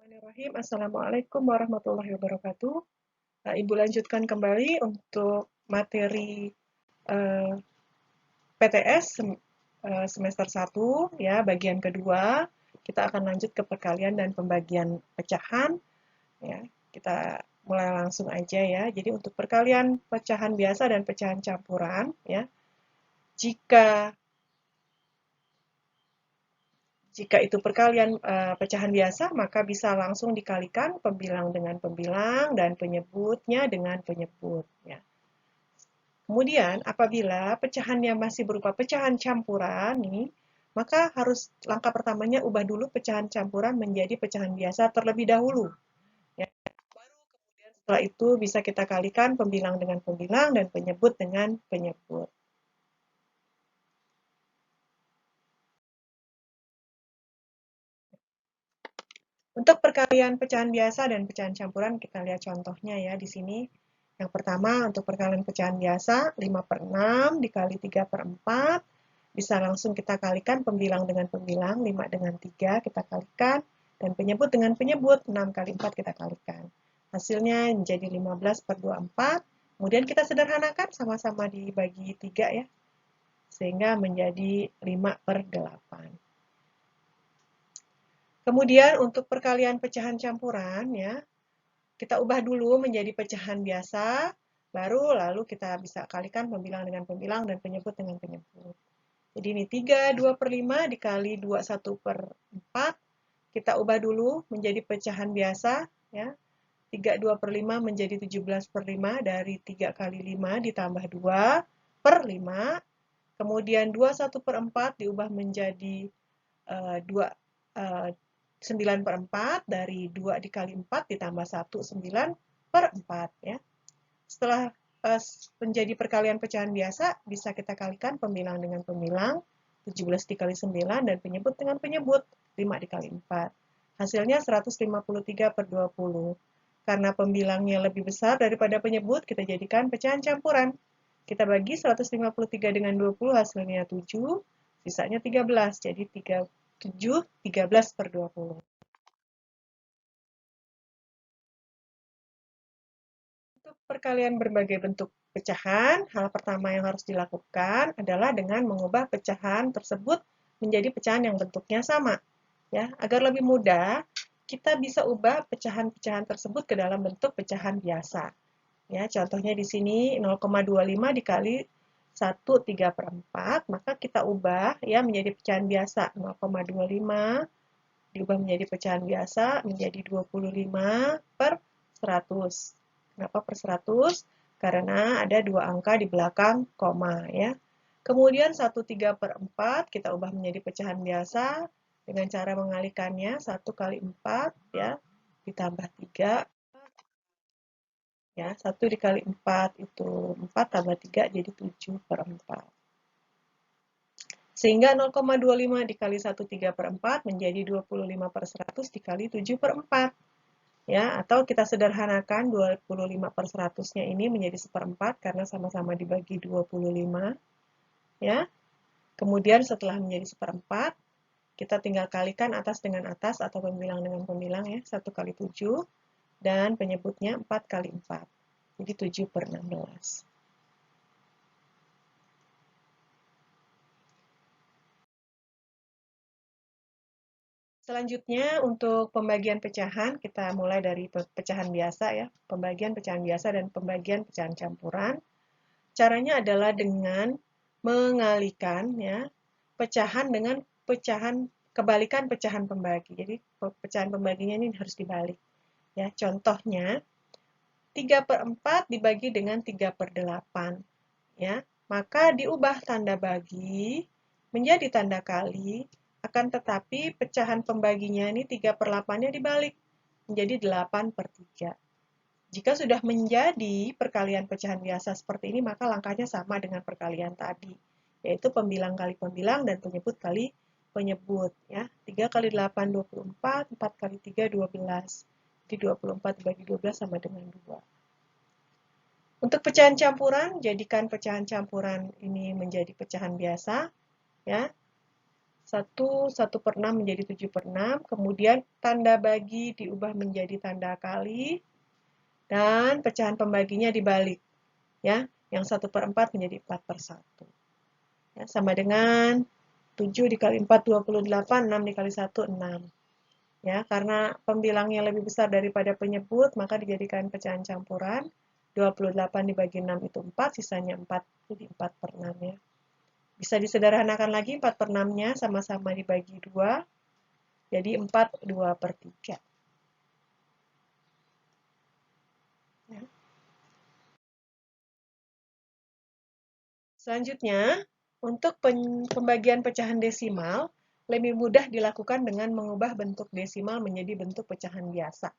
Bismillahirrahmanirrahim. Assalamualaikum warahmatullahi wabarakatuh. Ibu lanjutkan kembali untuk materi PTS semester 1 ya, bagian kedua. Kita akan lanjut ke perkalian dan pembagian pecahan ya. Kita mulai langsung aja ya. Jadi untuk perkalian pecahan biasa dan pecahan campuran ya. Jika itu perkalian pecahan biasa, maka bisa langsung dikalikan pembilang dengan pembilang dan penyebutnya dengan penyebut. Ya. Kemudian, apabila pecahannya masih berupa pecahan campuran, nih, maka harus langkah pertamanya ubah dulu pecahan campuran menjadi pecahan biasa terlebih dahulu. Ya. Baru kemudian setelah itu bisa kita kalikan pembilang dengan pembilang dan penyebut dengan penyebut. Untuk perkalian pecahan biasa dan pecahan campuran, kita lihat contohnya ya di sini. Yang pertama, untuk perkalian pecahan biasa, 5/6 dikali 3/4. Bisa langsung kita kalikan pembilang dengan pembilang, 5 dengan 3 kita kalikan, dan penyebut dengan penyebut, 6 kali 4 kita kalikan. Hasilnya menjadi 15/24. Kemudian kita sederhanakan, sama-sama dibagi 3 ya, sehingga menjadi 5/8. Kemudian untuk perkalian pecahan campuran ya, kita ubah dulu menjadi pecahan biasa, lalu kita bisa kalikan pembilang dengan pembilang dan penyebut dengan penyebut. Jadi ini 3 2/5 dikali 2 1/4, kita ubah dulu menjadi pecahan biasa ya. 3 2/5 menjadi 17/5 dari 3 kali 5 ditambah 2/5. Kemudian 2 1/4 diubah menjadi 9/4 dari 2 dikali 4 ditambah 1, 9/4 ya. Setelah menjadi perkalian pecahan biasa, bisa kita kalikan pembilang dengan pembilang, 17 dikali 9 dan penyebut dengan penyebut, 5 dikali 4. Hasilnya 153/20. Karena pembilangnya lebih besar daripada penyebut, kita jadikan pecahan campuran. Kita bagi 153 dengan 20, hasilnya 7, sisanya 13. Jadi 7 13/20. Untuk perkalian berbagai bentuk pecahan, hal pertama yang harus dilakukan adalah dengan mengubah pecahan tersebut menjadi pecahan yang bentuknya sama. Ya, agar lebih mudah, kita bisa ubah pecahan-pecahan tersebut ke dalam bentuk pecahan biasa. Ya, contohnya di sini 0,25 dikali 1 3/4, maka kita ubah ya menjadi pecahan biasa. 0,25 diubah menjadi pecahan biasa menjadi 25/100. Kenapa per 100? Karena ada dua angka di belakang koma ya. Kemudian 1/3/4 kita ubah menjadi pecahan biasa dengan cara mengalikannya 1 kali 4 ya ditambah 3 ya. 1 dikali 4 itu 4 tambah 3 jadi 7/4. Sehingga 0,25 dikali 1/3/4 menjadi 25/100 dikali 7/4. Ya, atau kita sederhanakan 25/100-nya ini menjadi 1/4 karena sama-sama dibagi 25. Ya. Kemudian setelah menjadi 1/4, kita tinggal kalikan atas dengan atas atau pembilang dengan pembilang ya, 1 kali 7 dan penyebutnya 4 kali 4. Jadi 7/16. Selanjutnya untuk pembagian pecahan, kita mulai dari pecahan biasa ya, pembagian pecahan biasa dan pembagian pecahan campuran. Caranya adalah dengan mengalikan ya, pecahan dengan pecahan, kebalikan pecahan pembagi. Jadi pecahan pembaginya ini harus dibalik. Ya, contohnya 3/4 dibagi dengan 3/8. Ya, maka diubah tanda bagi menjadi tanda kali, akan tetapi pecahan pembaginya ini 3/8-nya dibalik menjadi 8/3. Jika sudah menjadi perkalian pecahan biasa seperti ini, maka langkahnya sama dengan perkalian tadi, yaitu pembilang kali pembilang dan penyebut kali penyebut. Ya. 3 kali 8, 24, 4 kali 3, 12. Jadi 24 dibagi 12 sama dengan 2. Untuk pecahan campuran, jadikan pecahan campuran ini menjadi pecahan biasa. Ya. 1/6 menjadi 7/6, kemudian tanda bagi diubah menjadi tanda kali, dan pecahan pembaginya dibalik. Ya, yang 1/4 menjadi 4/1. Ya, sama dengan 7 dikali 4, 28, 6 dikali 1, 6. Ya, karena pembilangnya lebih besar daripada penyebut, maka dijadikan pecahan campuran. 28 dibagi 6 itu 4, sisanya 4, jadi 4/6 ya. Bisa disederhanakan lagi 4/6-nya sama-sama dibagi 2, jadi 4 2/3. Ya. Selanjutnya, untuk pembagian pecahan desimal, lebih mudah dilakukan dengan mengubah bentuk desimal menjadi bentuk pecahan biasa.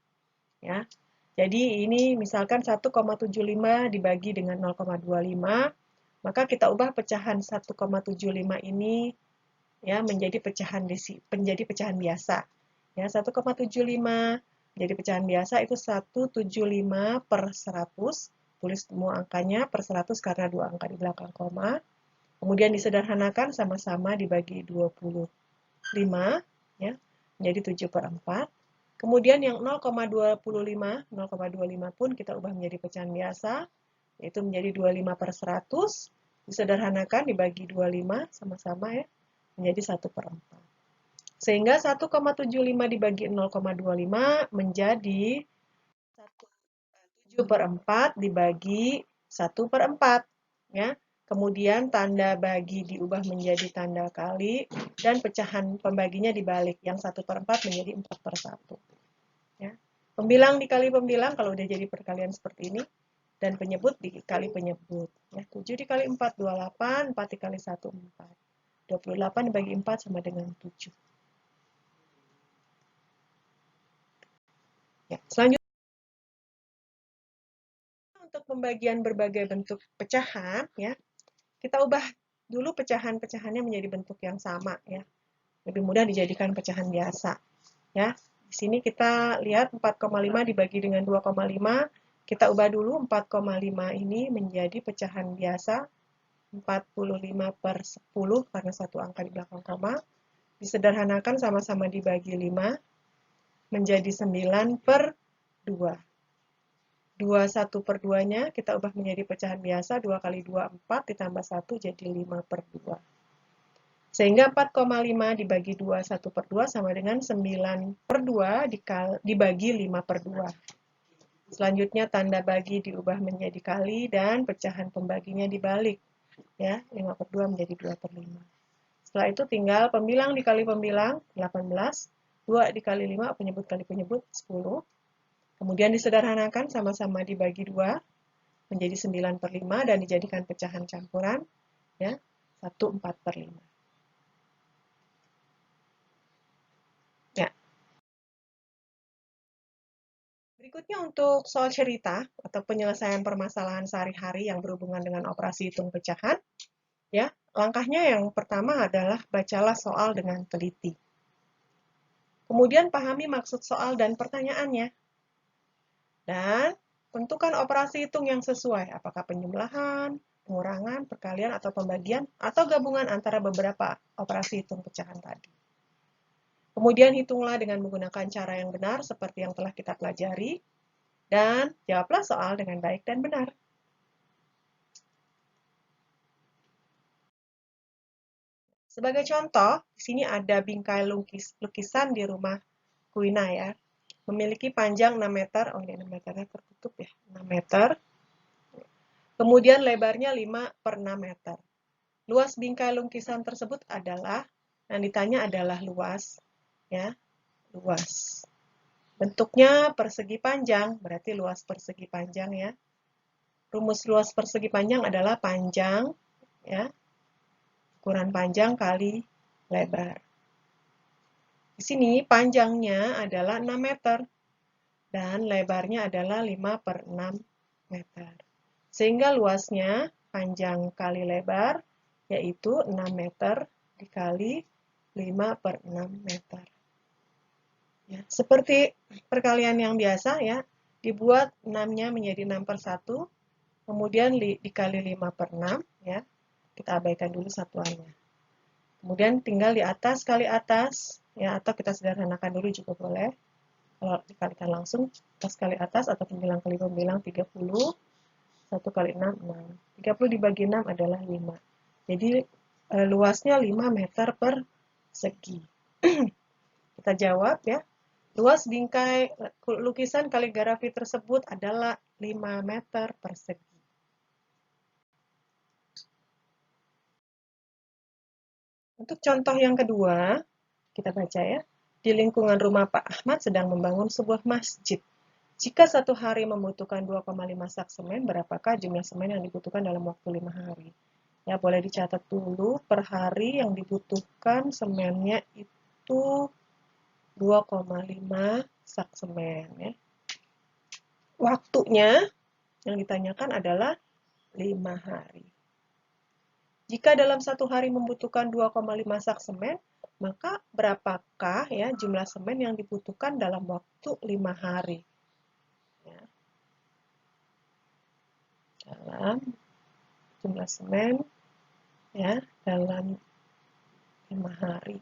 Ya. Jadi ini misalkan 1,75 dibagi dengan 0,25, maka kita ubah pecahan 1,75 ini ya menjadi pecahan biasa. Ya, 1,75 menjadi pecahan biasa itu 175 per 100. Tulis semua angkanya per 100 karena dua angka di belakang koma. Kemudian disederhanakan sama-sama dibagi 25 ya, menjadi 7/4. Kemudian yang 0,25 pun kita ubah menjadi pecahan biasa, yaitu menjadi 25 per 100, disederhanakan dibagi 25 sama-sama ya, menjadi 1/4. Sehingga 1,75 dibagi 0,25 menjadi 7/4 dibagi 1/4. Ya. Kemudian tanda bagi diubah menjadi tanda kali, dan pecahan pembaginya dibalik, yang 1/4 menjadi 4/1. Ya. Pembilang dikali pembilang kalau udah jadi perkalian seperti ini, dan penyebut dikali penyebut. Ya. 7 dikali 4, 28, 4 dikali 1, 4. 28 dibagi 4 sama dengan 7. Ya. Selanjutnya, untuk pembagian berbagai bentuk pecahan, ya, kita ubah dulu pecahan-pecahannya menjadi bentuk yang sama, ya. Lebih mudah dijadikan pecahan biasa, ya. Di sini kita lihat 4,5 dibagi dengan 2,5, kita ubah dulu 4,5 ini menjadi pecahan biasa, 45 per 10 karena satu angka di belakang koma. Disederhanakan sama-sama dibagi 5 menjadi 9 per 2. 21/2-nya kita ubah menjadi pecahan biasa, 2 kali 2, 4, ditambah 1 jadi 5/2. Sehingga 4,5 dibagi 2, 1/2 sama dengan 9/2 dibagi 5/2. Selanjutnya tanda bagi diubah menjadi kali dan pecahan pembaginya dibalik. Ya, 5/2 menjadi 2/5. Setelah itu tinggal pembilang dikali pembilang, 18. 2 dikali 5, penyebut kali penyebut, 10. Kemudian disederhanakan sama-sama dibagi 2 menjadi 9/5 dan dijadikan pecahan campuran, ya, 1/4/5. Ya. Berikutnya untuk soal cerita atau penyelesaian permasalahan sehari-hari yang berhubungan dengan operasi hitung pecahan, ya. Langkahnya yang pertama adalah bacalah soal dengan teliti. Kemudian pahami maksud soal dan pertanyaannya. Dan tentukan operasi hitung yang sesuai, apakah penjumlahan, pengurangan, perkalian, atau pembagian, atau gabungan antara beberapa operasi hitung pecahan tadi. Kemudian hitunglah dengan menggunakan cara yang benar seperti yang telah kita pelajari, dan jawablah soal dengan baik dan benar. Sebagai contoh, di sini ada bingkai lukisan di rumah Kuina ya. Memiliki panjang 6 meter, oh ini 6 meternya tertutup ya, 6 meter. Kemudian lebarnya 5/6 meter. Luas bingkai lukisan tersebut adalah, yang ditanya adalah luas, ya, luas. Bentuknya persegi panjang, berarti luas persegi panjang ya. Rumus luas persegi panjang adalah panjang, ya, ukuran panjang kali lebar. Di sini panjangnya adalah 6 meter dan lebarnya adalah 5/6 meter. Sehingga luasnya panjang kali lebar yaitu 6 meter dikali 5/6 meter. Ya, seperti perkalian yang biasa ya, dibuat 6-nya menjadi 6/1, kemudian dikali 5/6 ya. Kita abaikan dulu satuannya. Kemudian tinggal di atas kali atas, ya, atau kita sederhanakan dulu juga boleh. Kalau dikalikan langsung, atas kali atas atau pembilang kali pembilang 30, 1 kali 6, 6. 30 dibagi 6 adalah 5. Jadi luasnya 5 meter persegi. Kita jawab ya. Luas bingkai lukisan kaligrafi tersebut adalah 5 meter persegi. Untuk contoh yang kedua, kita baca ya. Di lingkungan rumah Pak Ahmad sedang membangun sebuah masjid. Jika satu hari membutuhkan 2,5 sak semen, berapakah jumlah semen yang dibutuhkan dalam waktu 5 hari? Ya, boleh dicatat dulu per hari yang dibutuhkan semennya itu 2,5 sak semen ya. Waktunya yang ditanyakan adalah 5 hari. Jika dalam satu hari membutuhkan 2,5 sak semen, maka berapakah ya jumlah semen yang dibutuhkan dalam waktu 5 hari? Ya. Dalam jumlah semen ya dalam 5 hari.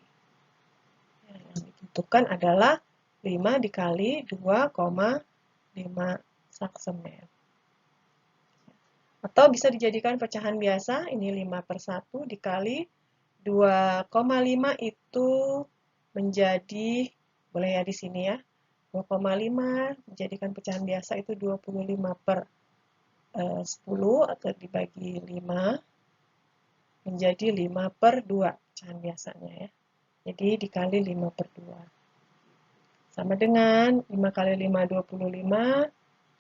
Ya, yang dibutuhkan adalah 5 dikali 2,5 sak semen. Atau bisa dijadikan pecahan biasa, ini 5/1 dikali 2,5 itu menjadi, boleh ya di sini ya, 2,5 dijadikan pecahan biasa itu 25/10 atau dibagi 5 menjadi 5/2 pecahan biasanya ya. Jadi dikali 5/2. Sama dengan 5 kali 5, 25,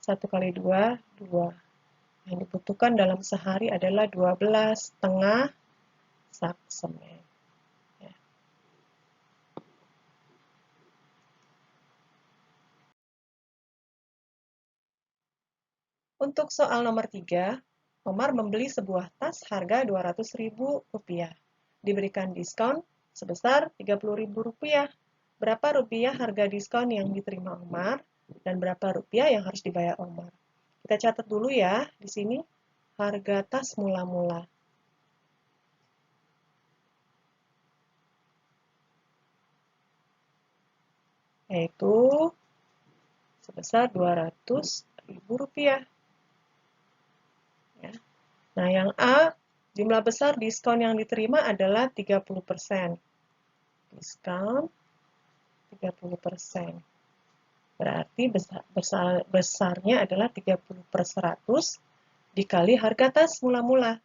1 kali 2, 2. Yang dibutuhkan dalam sehari adalah 12,5 sak semen. Ya. Untuk soal nomor 3, Omar membeli sebuah tas harga Rp200.000. Diberikan diskon sebesar Rp30.000. Berapa rupiah harga diskon yang diterima Omar dan berapa rupiah yang harus dibayar Omar? Kita catat dulu ya, di sini harga tas mula-mula. Yaitu sebesar Rp200.000. Ya. Nah, yang A, jumlah besar diskon yang diterima adalah 30%. Diskon 30%. Berarti besarnya adalah 30/100 dikali harga tas mula-mula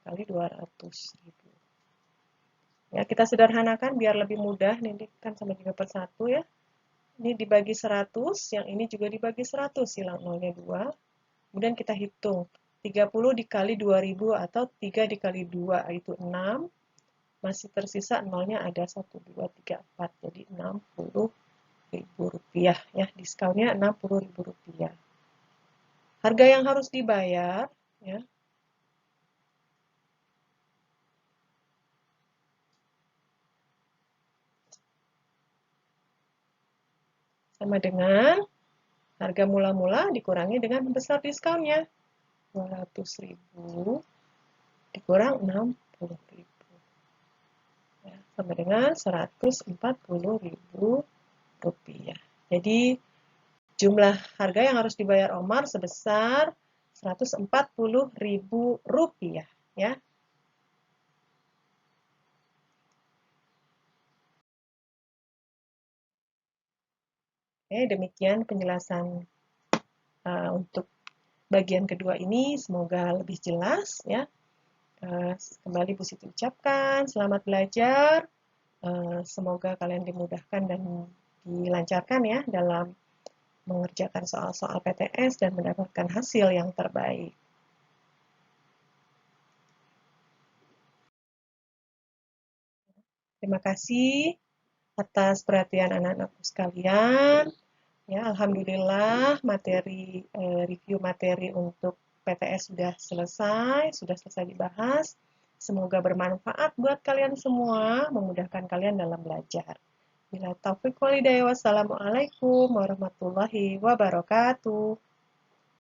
kali 200.000. Ya, kita sederhanakan biar lebih mudah. Ini kan sama 3/1 ya. Ini dibagi 100, yang ini juga dibagi 100, hilang nolnya 2. Kemudian kita hitung. 30 dikali 2000 atau 3 dikali 2 itu 6. Masih tersisa nolnya ada 1, 2, 3, 4. Jadi Rp60.000 ya. Diskonnya Rp60.000. Harga yang harus dibayar ya. Sama dengan harga mula-mula dikurangi dengan besar diskonnya. 200.000 dikurang 60.000. Ya, sama dengan Rp140.000. Jadi jumlah harga yang harus dibayar Omar sebesar Rp140.000 ya. Oke, demikian penjelasan untuk bagian kedua ini, semoga lebih jelas ya. Kembali Bu Siti ucapkan selamat belajar. Semoga kalian dimudahkan dan dilancarkan ya dalam mengerjakan soal-soal PTS dan mendapatkan hasil yang terbaik. Terima kasih atas perhatian anak-anakku sekalian. Ya, alhamdulillah review materi untuk PTS sudah selesai dibahas. Semoga bermanfaat buat kalian semua, memudahkan kalian dalam belajar. Bila taufiq walhidayah, wassalamualaikum warahmatullahi wabarakatuh.